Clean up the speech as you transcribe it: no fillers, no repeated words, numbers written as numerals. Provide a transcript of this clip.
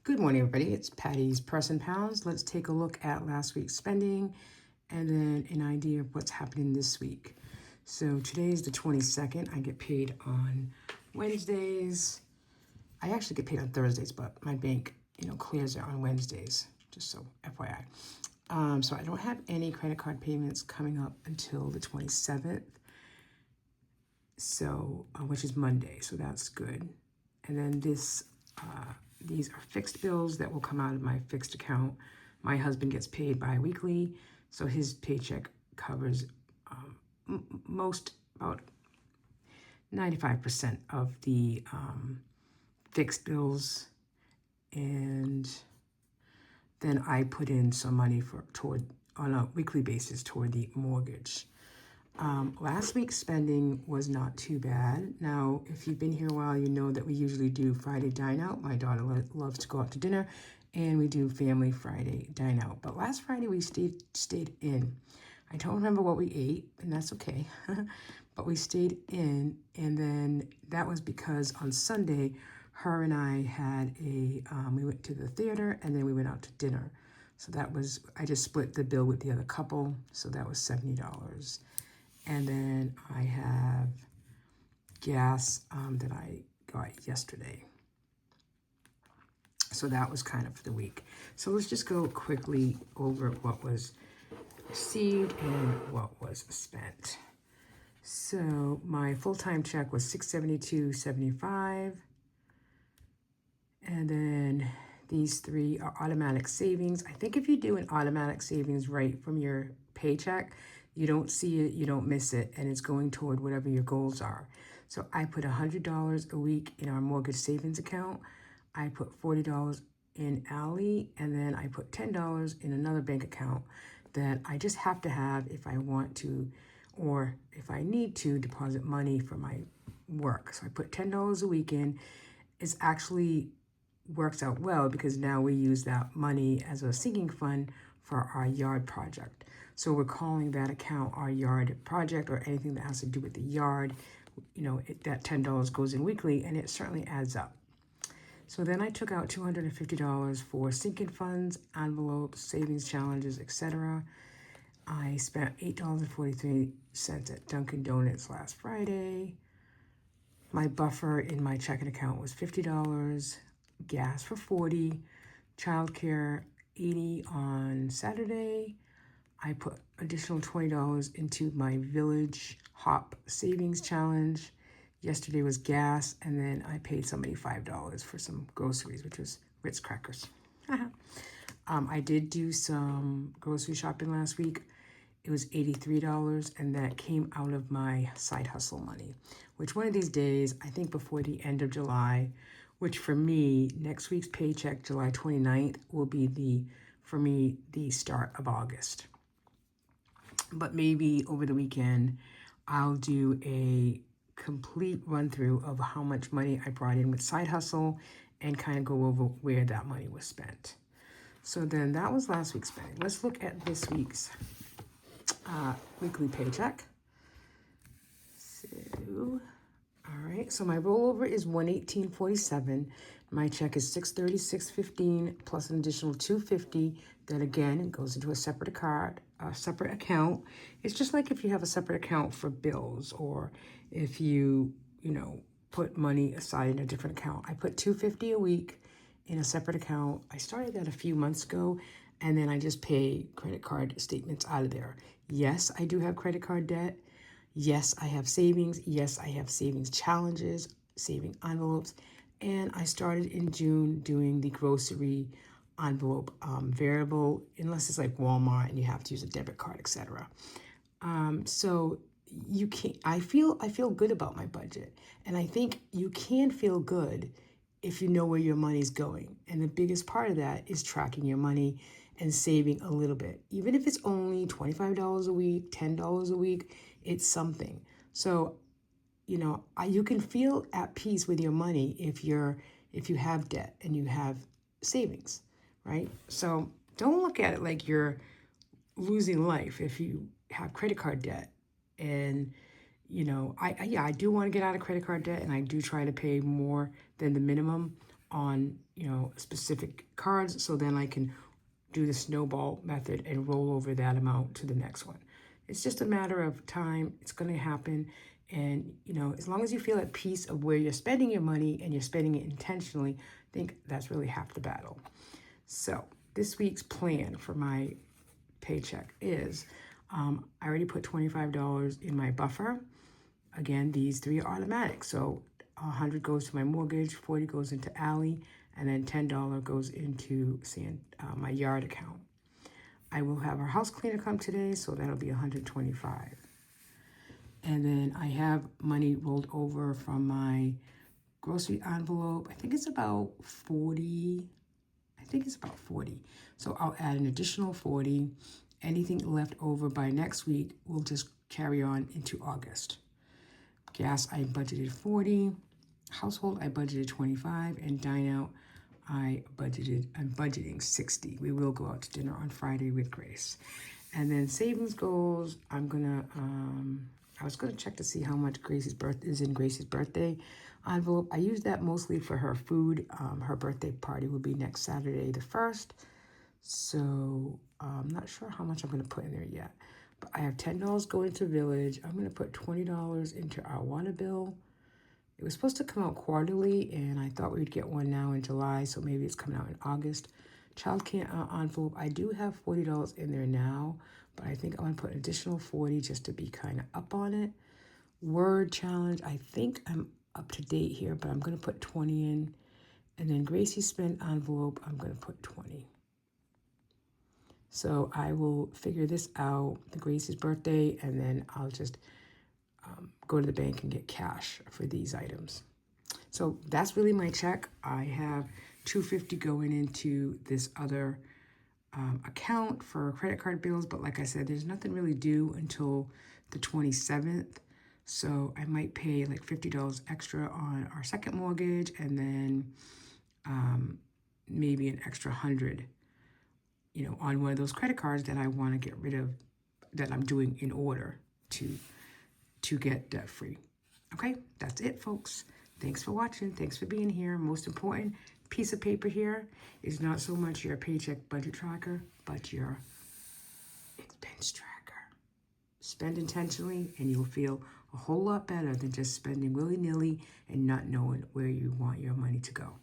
Good morning, everybody. It's Patty's Press and Pounds. Let's take a look at last week's spending and then an idea of what's happening this week. So today is the 22nd. I get paid on Wednesdays. I actually get paid on Thursdays, but my bank, clears it on Wednesdays, just so FYI. So I don't have any credit card payments coming up until the 27th, so which is Monday, so that's good. And then these are fixed bills that will come out of my fixed account. My husband gets paid bi-weekly, so his paycheck covers about 95% of the fixed bills, and then I put in some money on a weekly basis toward the mortgage. Last week's spending was not too bad. Now, if you've been here a while, you know that we usually do Friday dine out. My daughter loves to go out to dinner, and we do family Friday dine out. But last Friday we stayed in. I don't remember what we ate, and that's okay. But we stayed in, and then that was because on Sunday, her and I had we went to the theater, and then we went out to dinner. So I just split the bill with the other couple, so that was $70. And then I have gas that I got yesterday. So that was kind of for the week. So let's just go quickly over what was received and what was spent. So my full-time check was $672.75. And then these three are automatic savings. I think if you do an automatic savings right from your paycheck, you don't see it, you don't miss it, and it's going toward whatever your goals are. So I put $100 a week in our mortgage savings account. I put $40 in Ally, and then I put $10 in another bank account that I just have to have if I want to, or if I need to deposit money for my work. So I put $10 a week in. It's actually works out well because now we use that money as a sinking fund for our yard project. So we're calling that account our yard project, or anything that has to do with the yard. That $10 goes in weekly, and it certainly adds up. So then I took out $250 for sinking funds, envelopes, savings challenges, etc. I spent $8.43 at Dunkin' Donuts last Friday. My buffer in my checking account was $50, gas for $40, childcare $80 on Saturday. I put additional $20 into my Village Hop Savings Challenge. Yesterday was gas, and then I paid somebody $5 for some groceries, which was Ritz crackers. I did do some grocery shopping last week. It was $83, and that came out of my side hustle money, which one of these days, I think before the end of July, which for me, next week's paycheck, July 29th, will be the start of August. But maybe over the weekend, I'll do a complete run through of how much money I brought in with side hustle and kind of go over where that money was spent. So then that was last week's spending. Let's look at this week's weekly paycheck. All right, so my rollover is $118.47. My check is $636.15 plus an additional $250 that again goes into a separate account. It's just like if you have a separate account for bills, or if you put money aside in a different account. I put $250 a week in a separate account. I started that a few months ago, and then I just pay credit card statements out of there. Yes, I do have credit card debt. Yes, I have savings. Yes, I have savings challenges, saving envelopes. And I started in June doing the grocery envelope variable, unless it's like Walmart and you have to use a debit card, etc. So you can I feel good about my budget. And I think you can feel good if you know where your money's going. And the biggest part of that is tracking your money and saving a little bit. Even if it's only $25 a week, $10 a week, it's something. So, you can feel at peace with your money if you have debt and you have savings, right? So don't look at it like you're losing life if you have credit card debt. And I do want to get out of credit card debt, and I do try to pay more than the minimum on, specific cards. So then I can do the snowball method and roll over that amount to the next one. It's just a matter of time. It's going to happen. And, as long as you feel at peace of where you're spending your money and you're spending it intentionally, I think that's really half the battle. So this week's plan for my paycheck is I already put $25 in my buffer. Again, these three are automatic. So 100 goes to my mortgage, 40 goes into Ally, and then $10 goes into my yard account. I will have our house cleaner come today, so that'll be 125. And then I have money rolled over from my grocery envelope. I think it's about 40. So I'll add an additional 40. Anything left over by next week will just carry on into August. Gas, I budgeted 40. Household, I budgeted 25. And dine out, I'm budgeting 60. We will go out to dinner on Friday with Grace. And then savings goals, I was gonna check to see how much Gracie's birthday is in Gracie's birthday envelope. I use that mostly for her food. Her birthday party will be next Saturday, the 1st. So I'm not sure how much I'm gonna put in there yet. But I have $10 going to Village. I'm gonna put $20 into our water bill. It was supposed to come out quarterly, and I thought we'd get one now in July, so maybe it's coming out in August. Childcare envelope, I do have $40 in there now, but I think I'm going to put an additional 40 just to be kind of up on it. Word challenge, I think I'm up to date here, but I'm going to put 20 in. And then Gracie spend envelope, I'm going to put 20. So I will figure this out, the Gracie's birthday, and then I'll just go to the bank and get cash for these items. So that's really my check. I have $250 going into this other account for credit card bills, but like I said, there's nothing really due until the 27th. So I might pay like $50 extra on our second mortgage, and then maybe an extra 100, on one of those credit cards that I want to get rid of, that I'm doing in order to get debt free. Okay, that's it, folks. Thanks for watching. Thanks for being here. Most important piece of paper here is not so much your paycheck budget tracker, but your expense tracker. Spend intentionally, and you'll feel a whole lot better than just spending willy-nilly and not knowing where you want your money to go.